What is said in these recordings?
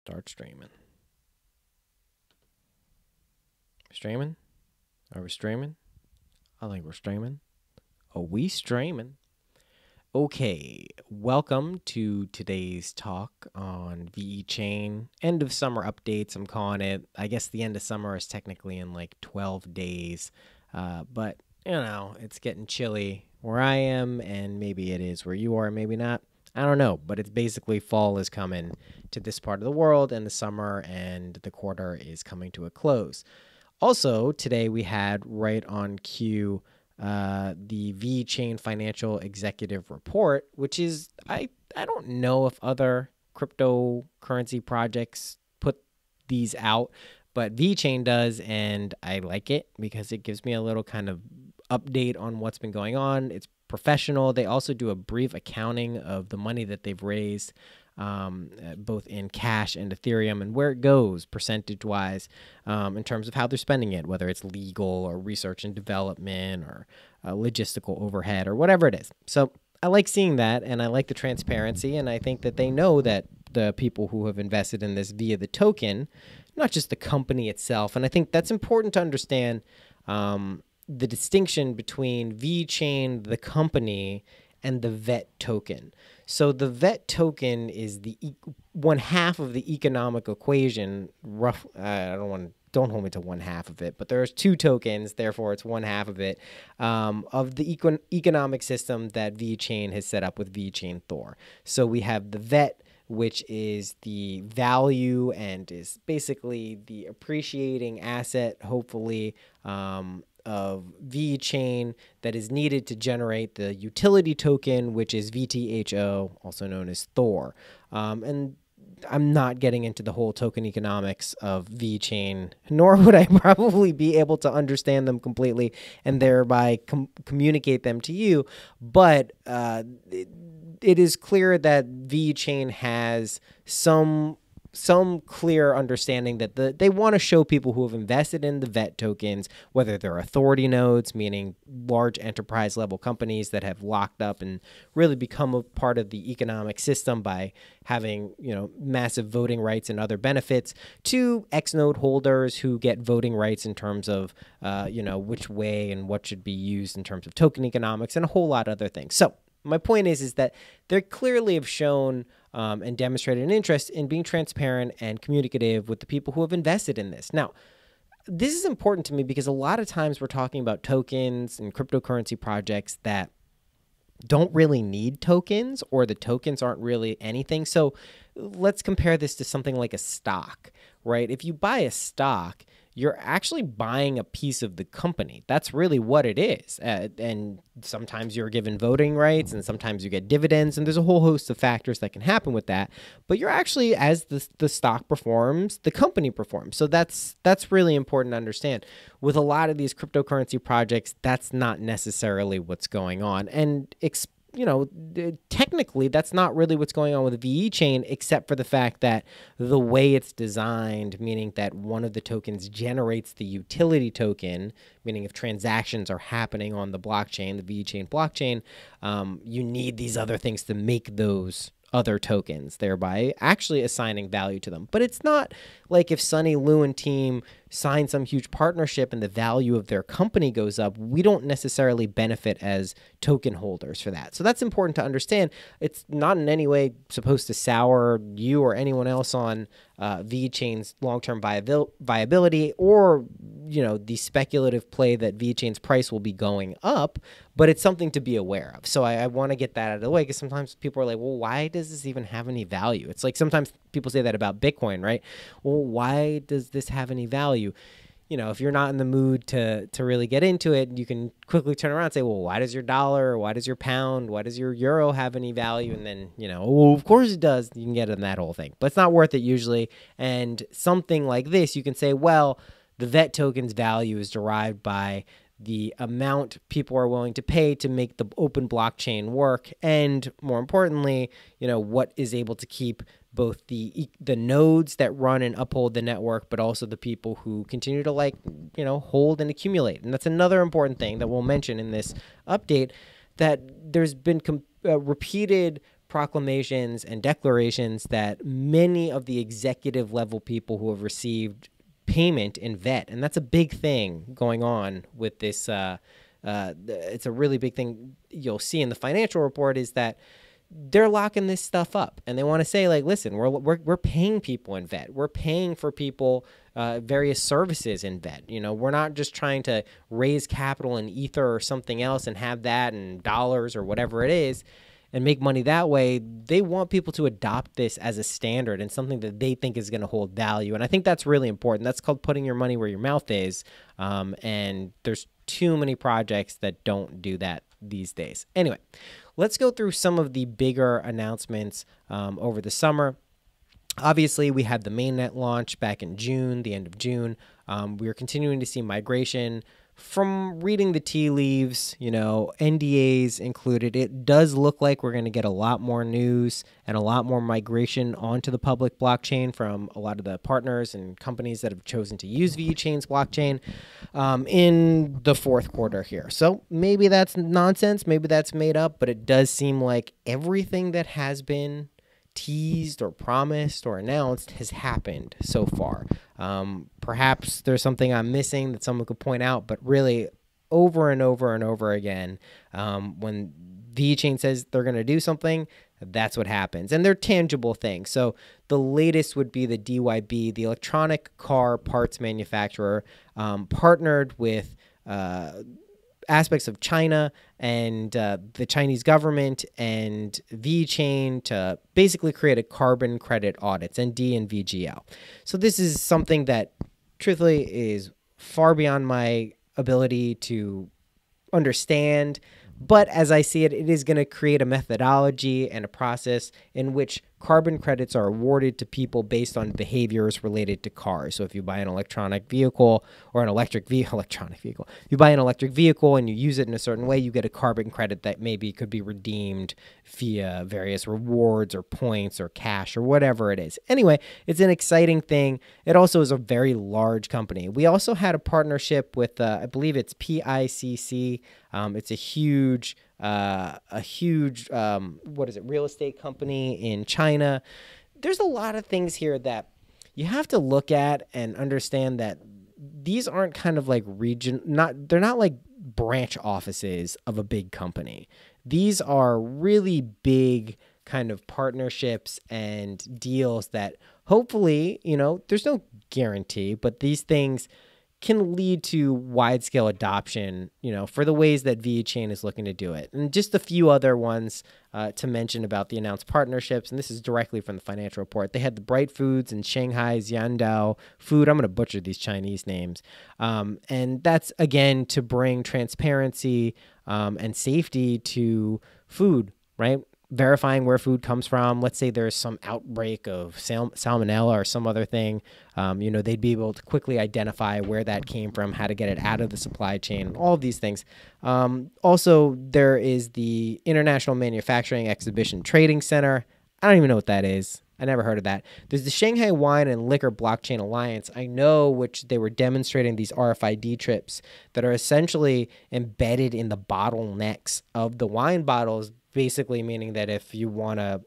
Start streaming. Streaming? Are we streaming? I think we're streaming. Are we streaming? Okay, welcome to today's talk on VeChain. End of summer updates, I'm calling it. I guess the end of summer is technically in like 12 days. But, you know, it's getting chilly where I am, and maybe it is where you are, maybe not. I don't know, but it's basically fall is coming to this part of the world, and the summer and the quarter is coming to a close. Also, today we had right on cue the VeChain Financial Executive Report, which is, I don't know if other cryptocurrency projects put these out, but VeChain does, and I like it because it gives me a little kind of update on what's been going on. It's professional. They also do a brief accounting of the money that they've raised, both in cash and Ethereum, and where it goes percentage-wise in terms of how they're spending it, whether it's legal or research and development or logistical overhead or whatever it is. So I like seeing that, and I like the transparency, and I think that they know that the people who have invested in this via the token, not just the company itself, and I think that's important to understand the distinction between VeChain, the company, and the VET token. So the VET token is the one half of the economic equation. Don't hold me to one half of it, but there's two tokens, therefore it's one half of it, of the economic system that VeChain has set up with VeChain Thor. So we have the VET, which is the value and is basically the appreciating asset, hopefully, of VeChain that is needed to generate the utility token, which is VTHO, also known as Thor. And I'm not getting into the whole token economics of VeChain, nor would I probably be able to understand them completely and thereby communicate them to you. But it is clear that VeChain has some clear understanding that they want to show people who have invested in the VET tokens, whether they're authority nodes, meaning large enterprise level companies that have locked up and really become a part of the economic system by having, you know, massive voting rights and other benefits, to X node holders who get voting rights in terms of, you know, which way and what should be used in terms of token economics and a whole lot of other things. So my point is that they clearly have shown and demonstrated an interest in being transparent and communicative with the people who have invested in this. Now, this is important to me because a lot of times we're talking about tokens and cryptocurrency projects that don't really need tokens, or the tokens aren't really anything. So let's compare this to something like a stock, right? If you buy a stock, you're actually buying a piece of the company. That's really what it is. And sometimes you're given voting rights, and sometimes you get dividends, and there's a whole host of factors that can happen with that. But you're actually, as the stock performs, the company performs. So that's really important to understand. With a lot of these cryptocurrency projects, that's not necessarily what's going on. And you know, technically, that's not really what's going on with VeChain, except for the fact that the way it's designed, meaning that one of the tokens generates the utility token, meaning if transactions are happening on the blockchain, the VeChain blockchain, you need these other things to make those other tokens, thereby actually assigning value to them. But it's not like if Sunny, Lou, and team sign some huge partnership and the value of their company goes up, we don't necessarily benefit as token holders for that. So that's important to understand. It's not in any way supposed to sour you or anyone else on VeChain's long-term viability, or, you know, the speculative play that VeChain's price will be going up, but it's something to be aware of. So I want to get that out of the way, because sometimes people are like, well, why does this even have any value? It's like sometimes people say that about Bitcoin, right? Well, why does this have any value? You know, if you're not in the mood to really get into it, you can quickly turn around and say, well, why does your dollar, why does your pound, why does your euro have any value? And then, you know, well, of course it does. You can get in that whole thing, but it's not worth it usually. And something like this, you can say, well, the VET token's value is derived by the amount people are willing to pay to make the open blockchain work, and more importantly, you know, what is able to keep both the nodes that run and uphold the network, but also the people who continue to, like, you know, hold and accumulate. And that's another important thing that we'll mention in this update, that there's been repeated proclamations and declarations that many of the executive level people who have received payment in vet, and that's a big thing going on with this. It's a really big thing you'll see in the financial report is that they're locking this stuff up, and they want to say, like, listen, we're paying people in vet. We're paying for people various services in vet. We're not just trying to raise capital in ether or something else and have that in dollars or whatever it is and make money that way. They want people to adopt this as a standard and something that they think is going to hold value. And I think that's really important. That's called putting your money where your mouth is. And there's too many projects that don't do that these days. Anyway, let's go through some of the bigger announcements over the summer. Obviously, we had the mainnet launch back in June, the end of June. We are continuing to see migration. From reading the tea leaves, NDAs included, it does look like we're going to get a lot more news and a lot more migration onto the public blockchain from a lot of the partners and companies that have chosen to use VeChain's blockchain in the fourth quarter here. So maybe that's nonsense, maybe that's made up, but it does seem like everything that has been teased or promised or announced has happened so far. Perhaps there's something I'm missing that someone could point out, but really over and over and over again, when VeChain says they're going to do something, that's what happens. And they're tangible things. So the latest would be the DYB, the electronic car parts manufacturer, partnered with aspects of China and the Chinese government and VeChain to basically create a carbon credit audits, ND and VGL. So this is something that truthfully is far beyond my ability to understand. But as I see it, it is going to create a methodology and a process in which carbon credits are awarded to people based on behaviors related to cars. So if you buy an electronic vehicle or an electric vehicle, you buy an electric vehicle and you use it in a certain way, you get a carbon credit that maybe could be redeemed via various rewards or points or cash or whatever it is. Anyway, it's an exciting thing. It also is a very large company. We also had a partnership with, I believe it's PICC. It's a huge real estate company in China. There's a lot of things here that you have to look at and understand that these aren't kind of like they're not like branch offices of a big company. These are really big kind of partnerships and deals that hopefully, there's no guarantee, but these things can lead to wide-scale adoption, for the ways that VeChain is looking to do it. And just a few other ones to mention about the announced partnerships, and this is directly from the financial report. They had the Bright Foods and Shanghai Xiandao Food. I'm going to butcher these Chinese names. And that's, again, to bring transparency and safety to food, right? Verifying where food comes from. Let's say there's some outbreak of salmonella or some other thing. They'd be able to quickly identify where that came from, how to get it out of the supply chain, all of these things. Also, there is the International Manufacturing Exhibition Trading Center. I don't even know what that is. I never heard of that. There's the Shanghai Wine and Liquor Blockchain Alliance, I know, which they were demonstrating these RFID chips that are essentially embedded in the bottlenecks of the wine bottles, basically meaning that if you want to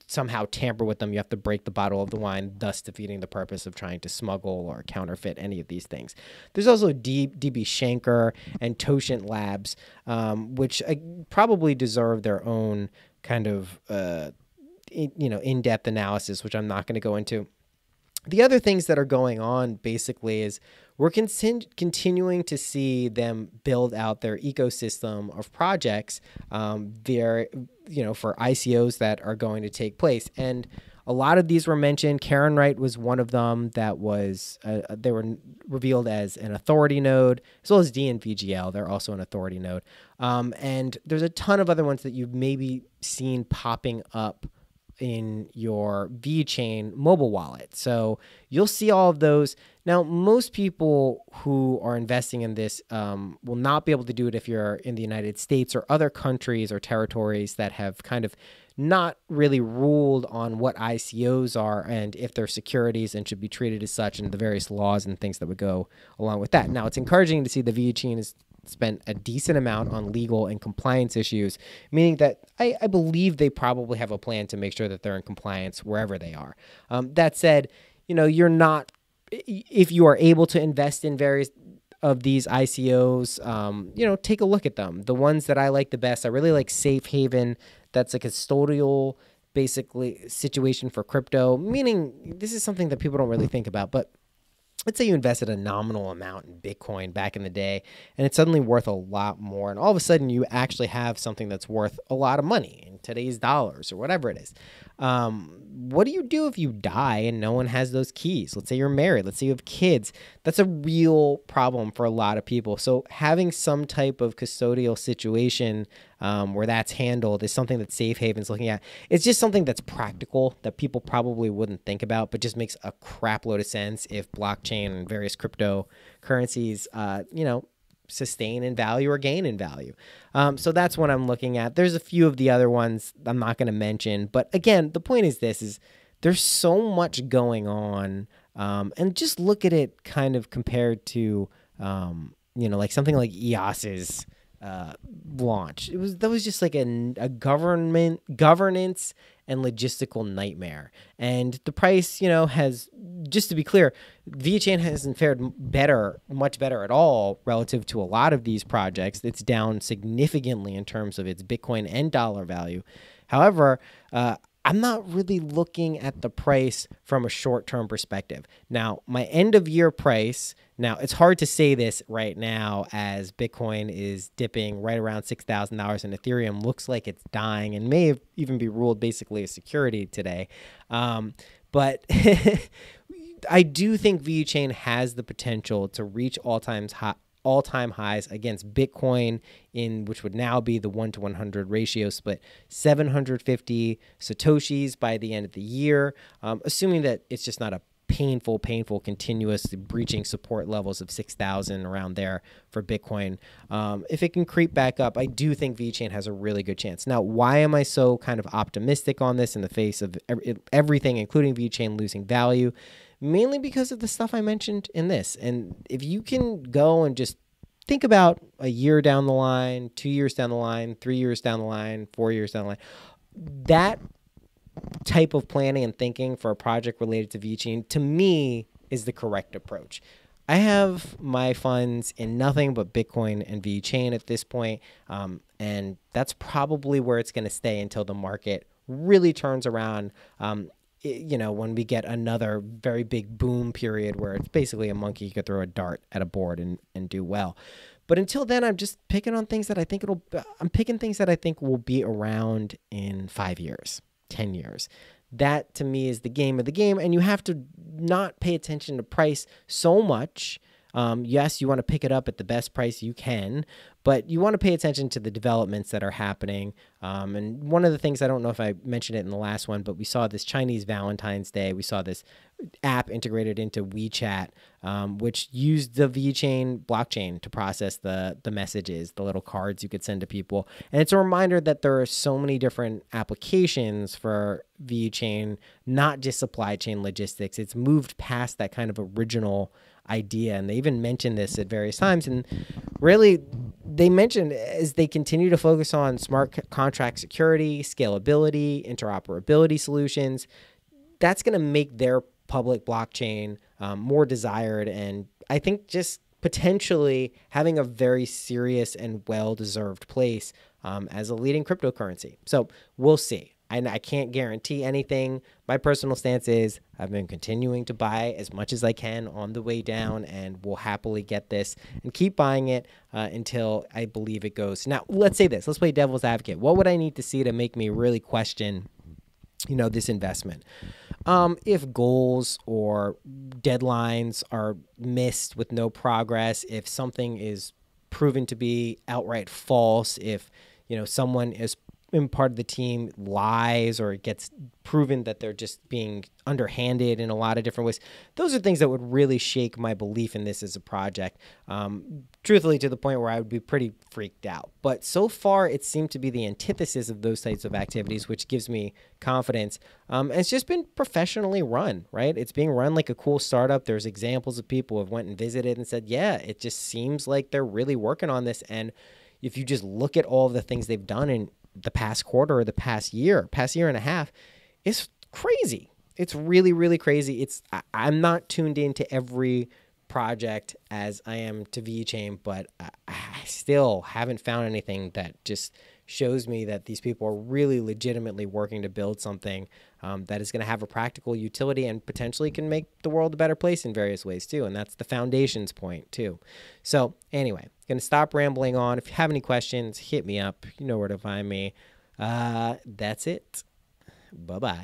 somehow tamper with them, you have to break the bottle of the wine, thus defeating the purpose of trying to smuggle or counterfeit any of these things. There's also DB Schenker and Toshient Labs, which probably deserve their own kind of in-depth analysis, which I'm not going to go into. The other things that are going on basically is we're continuing to see them build out their ecosystem of projects for ICOs that are going to take place. And a lot of these were mentioned. Karen Wright was one of them that was, they were revealed as an authority node, as well as DNVGL. They're also an authority node. And there's a ton of other ones that you've maybe seen popping up in your VeChain mobile wallet. So you'll see all of those. Now, most people who are investing in this will not be able to do it if you're in the United States or other countries or territories that have kind of not really ruled on what ICOs are and if they're securities and should be treated as such, and the various laws and things that would go along with that. Now, it's encouraging to see the VeChain is spent a decent amount on legal and compliance issues, meaning that I believe they probably have a plan to make sure that they're in compliance wherever they are. That said, you're not, if you are able to invest in various of these ICOs, take a look at them. The ones that I like the best, I really like Safe Haven. That's a custodial, basically, situation for crypto, meaning this is something that people don't really think about, but let's say you invested a nominal amount in Bitcoin back in the day and it's suddenly worth a lot more. And all of a sudden you actually have something that's worth a lot of money in today's dollars or whatever it is. What do you do if you die and no one has those keys? Let's say you're married. Let's say you have kids. That's a real problem for a lot of people. So having some type of custodial situation where that's handled is something that Safe Haven's looking at. It's just something that's practical that people probably wouldn't think about, but just makes a crap load of sense if blockchain and various cryptocurrencies, sustain in value or gain in value. So that's what I'm looking at. There's a few of the other ones I'm not going to mention, but again, the point is there's so much going on, and just look at it kind of compared to, like something like EOS's launch. That was just like a governance and logistical nightmare. And the price, has, just to be clear, VeChain hasn't fared much better at all relative to a lot of these projects. It's down significantly in terms of its Bitcoin and dollar value. However, I'm not really looking at the price from a short-term perspective. Now, my end-of-year price, now it's hard to say this right now as Bitcoin is dipping right around $6,000 and Ethereum looks like it's dying and may even be ruled basically a security today. But I do think VeChain has the potential to reach all-time highs against Bitcoin, which would now be the 1-to-100 ratio split, 750 Satoshis by the end of the year, assuming that it's just not a painful, continuous breaching support levels of 6,000 around there for Bitcoin. If it can creep back up, I do think VeChain has a really good chance. Now, why am I so kind of optimistic on this in the face of everything, including VeChain losing value? Mainly because of the stuff I mentioned in this. And if you can go and just think about a year down the line, 2 years down the line, 3 years down the line, 4 years down the line, that type of planning and thinking for a project related to VeChain, to me, is the correct approach. I have my funds in nothing but Bitcoin and VeChain at this point, and that's probably where it's going to stay until the market really turns around. When we get another very big boom period where it's basically a monkey could throw a dart at a board and do well. But until then, I'm just picking on things that I think I'm picking things that I think will be around in 5 years, 10 years. That to me is the game of the game. And you have to not pay attention to price so much. Yes, you want to pick it up at the best price you can, but you want to pay attention to the developments that are happening. And one of the things, I don't know if I mentioned it in the last one, but we saw this Chinese Valentine's Day. We saw this app integrated into WeChat, which used the VeChain blockchain to process the messages, the little cards you could send to people. And it's a reminder that there are so many different applications for VeChain, not just supply chain logistics. It's moved past that kind of original idea, and they even mentioned this at various times. And really, they mentioned as they continue to focus on smart contract security, scalability, interoperability solutions, that's going to make their public blockchain more desired, and I think just potentially having a very serious and well-deserved place as a leading cryptocurrency. So we'll see. I can't guarantee anything. My personal stance is I've been continuing to buy as much as I can on the way down, and will happily get this and keep buying it until I believe it goes. Now, let's say this. Let's play devil's advocate. What would I need to see to make me really question, this investment? If goals or deadlines are missed with no progress, if something is proven to be outright false, if someone is part of the team lies or it gets proven that they're just being underhanded in a lot of different ways, those are things that would really shake my belief in this as a project. Truthfully, to the point where I would be pretty freaked out. But so far, it seemed to be the antithesis of those types of activities, which gives me confidence. And it's just been professionally run, right? It's being run like a cool startup. There's examples of people who have went and visited and said, yeah, it just seems like they're really working on this. And if you just look at all of the things they've done in the past quarter or the past year and a half, it's crazy. It's really, really crazy. I'm not tuned into every project as I am to VeChain, but I still haven't found anything that just shows me that these people are really legitimately working to build something that is going to have a practical utility and potentially can make the world a better place in various ways too. And that's the foundation's point too. So anyway, going to stop rambling on. If you have any questions, hit me up. You know where to find me. That's it. Bye-bye.